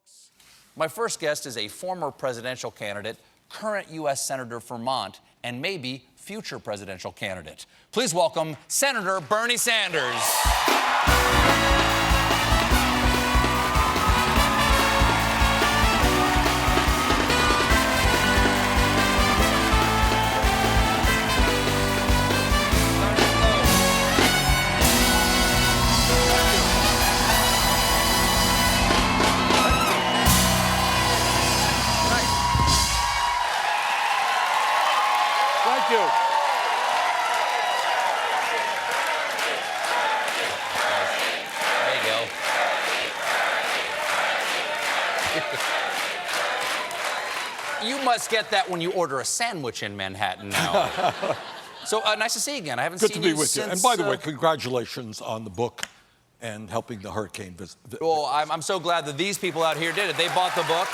folks. My first guest is a former presidential candidate, current U.S. Senator from Vermont, and maybe future presidential candidate. Please welcome Senator Bernie Sanders. Thank you. There you go. You must get that when you order a sandwich in Manhattan now. So nice to see you again. I haven't Good seen to be you with since, you. And by the way, congratulations on the book and helping the hurricane visit. Well, I'm so glad that these people out here did it. They bought the book.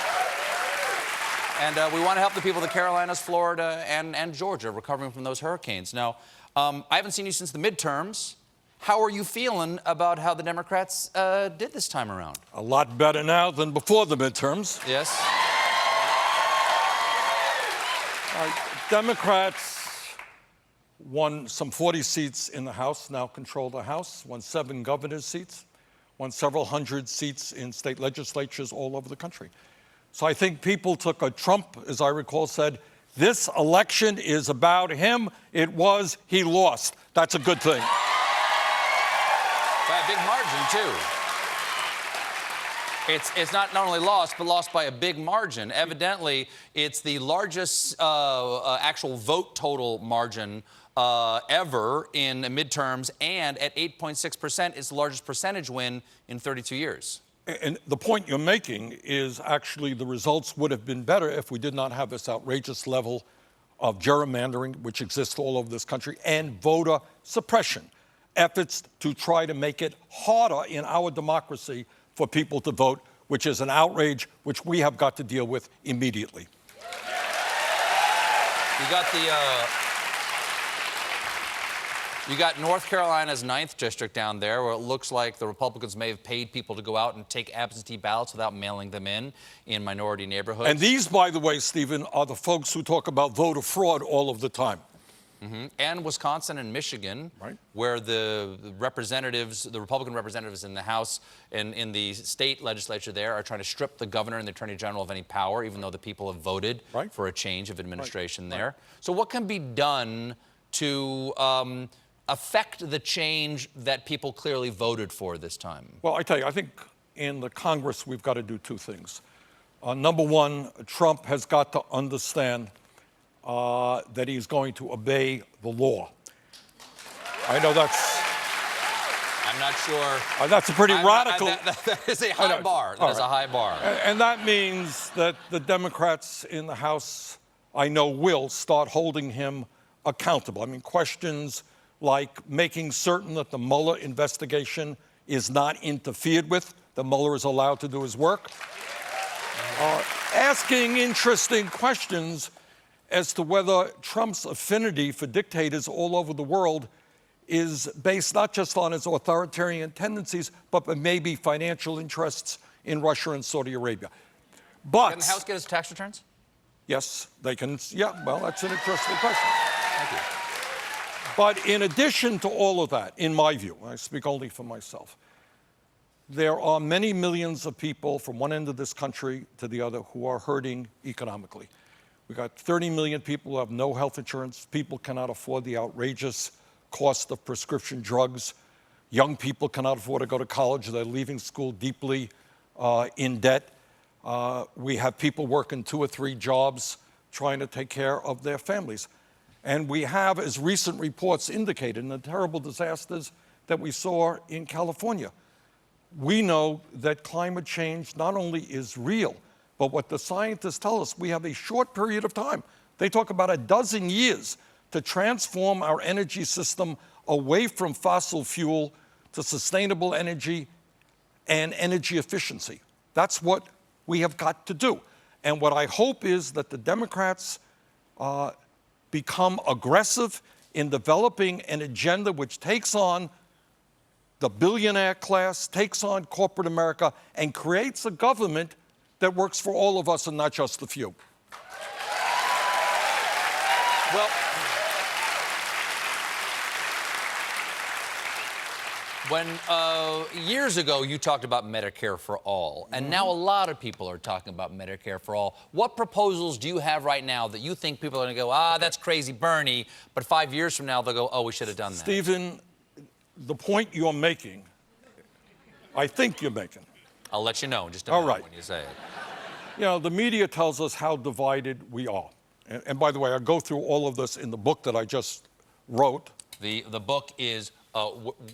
And we want to help the people of the Carolinas, Florida, and Georgia recovering from those hurricanes. Now, I haven't seen you since the midterms. How are you feeling about how the Democrats did this time around? A lot better now than before the midterms. Yes? Democrats won some 40 seats in the House, now control the House, won 7 governor's seats, won several hundred seats in state legislatures all over the country. So I think people took a Trump, as I recall, said, this election is about him. It was, he lost. That's a good thing. By a big margin, too. It's not only lost, but lost by a big margin. Evidently, it's the largest actual vote total margin ever in midterms, and at 8.6%, it's the largest percentage win in 32 years. And the point you're making is actually the results would have been better if we did not have this outrageous level of gerrymandering, which exists all over this country, and voter suppression, efforts to try to make it harder in our democracy for people to vote, which is an outrage which we have got to deal with immediately. You got North Carolina's 9th district down there, where it looks like the Republicans may have paid people to go out and take absentee ballots without mailing them in minority neighborhoods. And these, by the way, Stephen, are the folks who talk about voter fraud all of the time. Mm-hmm. And Wisconsin and Michigan, right, where the representatives, the Republican representatives in the House and in the state legislature there are trying to strip the governor and the attorney general of any power, even though the people have voted for a change of administration there. So what can be done to affect the change that people clearly voted for this time? Well, I tell you, I think in the Congress we've got to do 2 things. Number one, Trump has got to understand that he's going to obey the law. I know that's... I'm not sure... that's a pretty radical... That is a high bar. That is a high bar. And that means that the Democrats in the House, I know, will start holding him accountable. I mean, questions like making certain that the Mueller investigation is not interfered with, that Mueller is allowed to do his work, asking interesting questions as to whether Trump's affinity for dictators all over the world is based not just on his authoritarian tendencies, but maybe financial interests in Russia and Saudi Arabia. But can the House get his tax returns? Yes, they can. Yeah, well, that's an interesting question. Thank you. But in addition to all of that, in my view, I speak only for myself, there are many millions of people from one end of this country to the other who are hurting economically. We've got 30 million people who have no health insurance. People cannot afford the outrageous cost of prescription drugs. Young people cannot afford to go to college. They're leaving school deeply in debt. We have people working 2 or 3 jobs trying to take care of their families. And we have, as recent reports indicated, in the terrible disasters that we saw in California, we know that climate change not only is real, but what the scientists tell us, we have a short period of time. They talk about a dozen years to transform our energy system away from fossil fuel to sustainable energy and energy efficiency. That's what we have got to do. And what I hope is that the Democrats become aggressive in developing an agenda which takes on the billionaire class, takes on corporate America, and creates a government that works for all of us and not just the few. Well, when years ago you talked about Medicare for All, and now a lot of people are talking about Medicare for All. What proposals do you have right now that you think people are going to go, that's crazy, Bernie, but 5 years from now they'll go, oh, we should have done that? Stephen, the point you're making, I think you're making. I'll let you know in just a minute when you say it. You know, the media tells us how divided we are. And by the way, I go through all of this in the book that I just wrote. The book is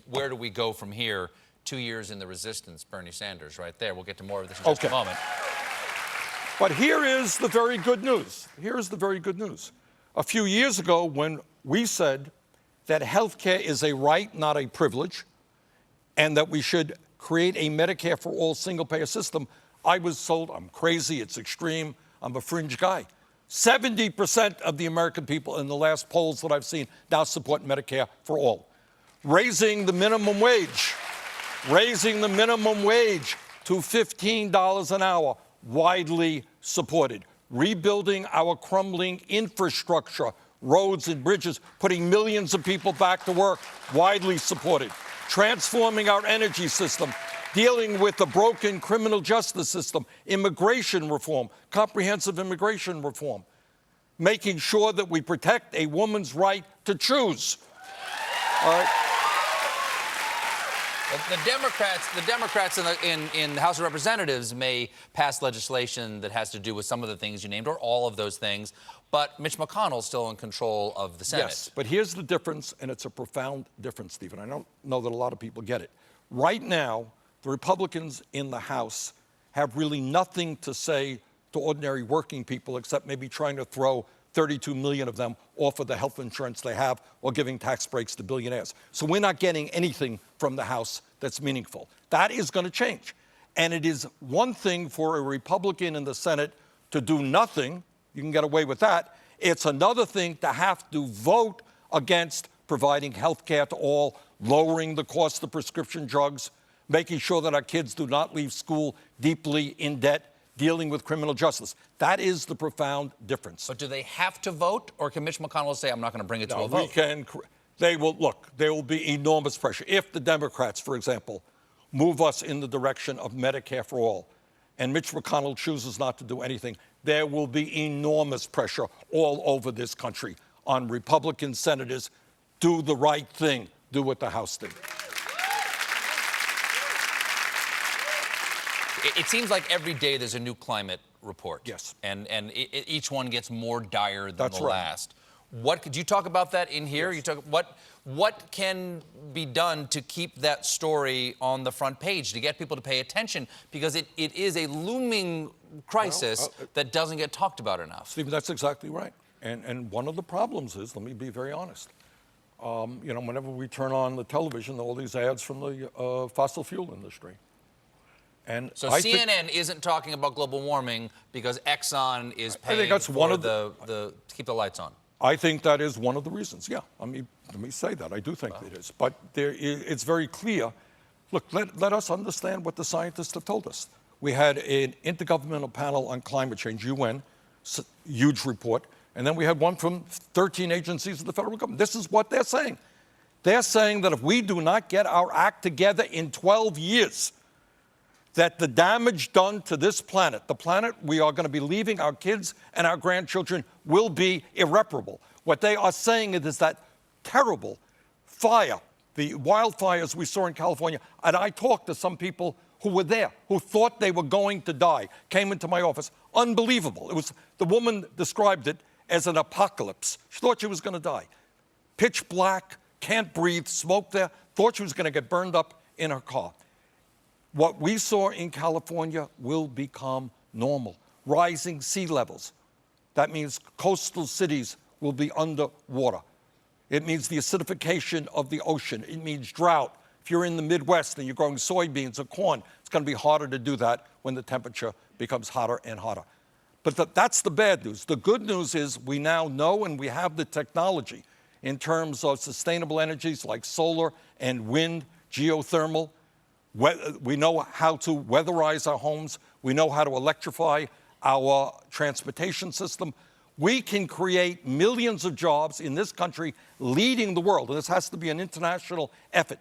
Where Do We Go From Here? 2 Years in the Resistance, Bernie Sanders, right there. We'll get to more of this in just a moment. But here is the very good news. Here's the very good news. A few years ago, when we said that health care is a right, not a privilege, and that we should create a Medicare for All single-payer system, I was told I'm crazy, it's extreme, I'm a fringe guy. 70% of the American people in the last polls that I've seen now support Medicare for All. Raising the minimum wage to $15 an hour, widely supported. Rebuilding our crumbling infrastructure, roads and bridges, putting millions of people back to work, widely supported. Transforming our energy system, dealing with the broken criminal justice system, immigration reform, comprehensive immigration reform, making sure that we protect a woman's right to choose. All right. The Democrats in the House of Representatives may pass legislation that has to do with some of the things you named, or all of those things, but Mitch McConnell is still in control of the Senate. Yes, but here's the difference, and it's a profound difference, Stephen. I don't know that a lot of people get it. Right now, the Republicans in the House have really nothing to say to ordinary working people except maybe trying to throw 32 million of them off of the health insurance they have or giving tax breaks to billionaires. So we're not getting anything from the House that's meaningful. That is going to change. And it is one thing for a Republican in the Senate to do nothing. You can get away with that. It's another thing to have to vote against providing health care to all, lowering the cost of prescription drugs, making sure that our kids do not leave school deeply in debt, dealing with criminal justice. That is the profound difference. But do they have to vote, or can Mitch McConnell say, I'm not going to bring it to a vote? There will be enormous pressure. If the Democrats, for example, move us in the direction of Medicare for All, and Mitch McConnell chooses not to do anything, there will be enormous pressure all over this country on Republican senators. Do the right thing. Do what the House did. It seems like every day there's a new climate report. Yes. And each one gets more dire than That's the right. last. What could you talk about that in here? Yes. You talk what can be done to keep that story on the front page, to get people to pay attention, because it is a looming crisis that doesn't get talked about enough. Stephen, that's exactly right. And one of the problems is, let me be very honest, you know, whenever we turn on the television, all these ads from the fossil fuel industry. And so CNN isn't talking about global warming because Exxon is paying to keep the lights on. I think that is one of the reasons, yeah. I mean, let me say that. I do think it is. But it's very clear. Look, let us understand what the scientists have told us. We had an intergovernmental panel on climate change, UN, huge report, and then we had one from 13 agencies of the federal government. This is what they're saying. They're saying that if we do not get our act together in 12 years, that the damage done to this planet, the planet we are going to be leaving our kids and our grandchildren, will be irreparable. What they are saying is that terrible fire, the wildfires we saw in California, and I talked to some people who were there, who thought they were going to die, came into my office. Unbelievable. It was, the woman described it as an apocalypse. She thought she was going to die. Pitch black, can't breathe, smoke there, thought she was going to get burned up in her car. What we saw in California will become normal. Rising sea levels. That means coastal cities will be underwater. It means the acidification of the ocean. It means drought. If you're in the Midwest and you're growing soybeans or corn, it's going to be harder to do that when the temperature becomes hotter and hotter. But that's the bad news. The good news is we now know and we have the technology in terms of sustainable energies like solar and wind, geothermal. We know how to weatherize our homes. We know how to electrify our transportation system. We can create millions of jobs in this country, leading the world. And this has to be an international effort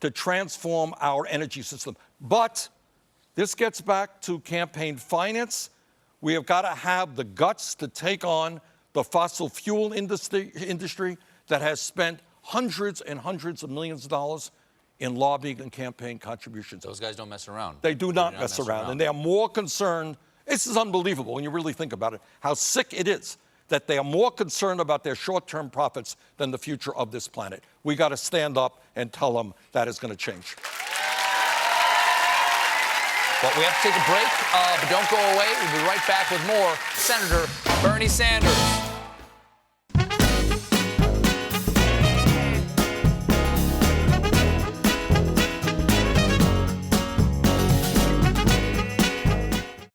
to transform our energy system. But this gets back to campaign finance. We have got to have the guts to take on the fossil fuel industry that has spent hundreds and hundreds of millions of dollars in lobbying and campaign contributions. Those guys don't mess around. They do not mess around. And they are more concerned. This is unbelievable when you really think about it, how sick it is that they are more concerned about their short-term profits than the future of this planet. We got to stand up and tell them that is going to change. Well, we have to take a break, but don't go away. We'll be right back with more Senator Bernie Sanders.